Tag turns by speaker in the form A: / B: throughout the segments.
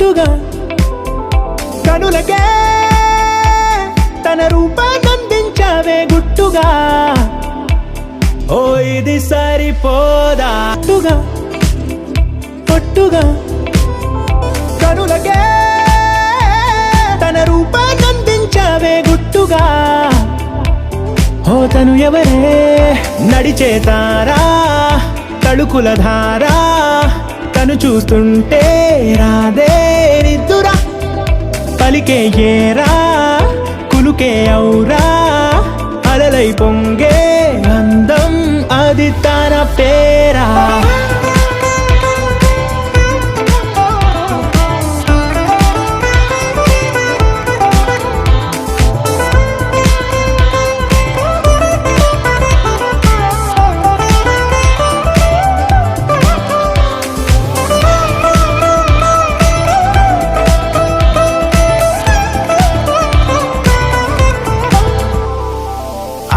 A: ఒట్టుగా కనులకే తన రూపాన్నందించావే గుట్టుగా. ఓ ఇది సరిపోదా ఒట్టుగా కనులకే తన రూపాన్నందించావే గుట్టుగా. ఓ తను ఎవరే నడిచే తారా తళుకుల ధారా తను చూస్తుంటే రాదే నిద్దురా. పలికే ఏరా కులుకే ఔరా అలలై పొంగే అందం అది తన పేరా.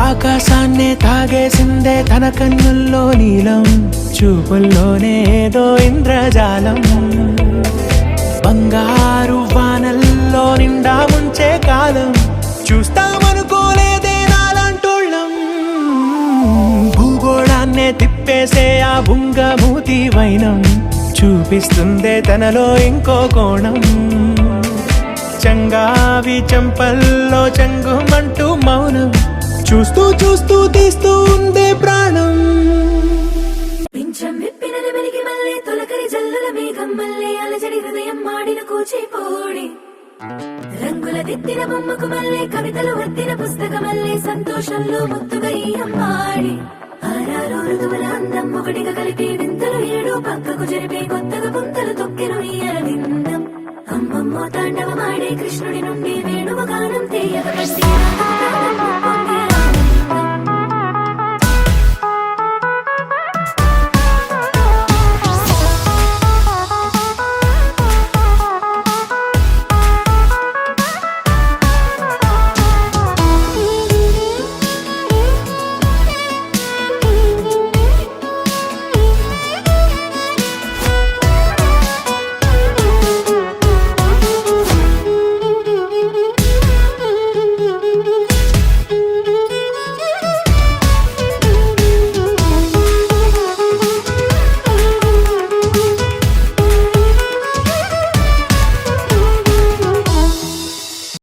A: ఆకాశాన్నే తాగేసిందే తన కన్నుల్లో నీలం చూపుల్లోనే ఏదో ఇంద్రజాలం. బంగారు వానల్లో నిండా ముంచే కాలం చూస్తామనుకోలేదే నాలాంటోళ్ళం. భూగోళాన్నే తిప్పేసే ఆ బుంగమూతి వైనం చూపిస్తుందే తనలో ఇంకో కోణం. చంగావి చెంపల్లో చెంగుమంటూ మౌనం చూస్తూ చూస్తూ తీస్తూ ఉందే ప్రాణం.
B: పింఛం విప్పిన నెమలికి మళ్ళీ తొలకరి జల్లుల మేఘం మళ్ళీ అలజడి హృదయం మాడిన కూచిపూడి. రంగుల దిద్దిన బొమ్మకు మళ్ళీ కవితలు వద్దిన పుస్తకం మళ్ళీ సంతోషంలో ముద్దుగా ఈ అమ్మాడి. ఆరారు ఋతువుల అందం ఒకటిగా కలిపి వింతలు ఏడు పక్కకు జరిపే కొత్తగా పుంతలు తొక్కెను ఈ అరవిందం. అమ్మమ్మో తాండవమాడే కృష్ణుడి నుండి వేణువ గానం తీయగ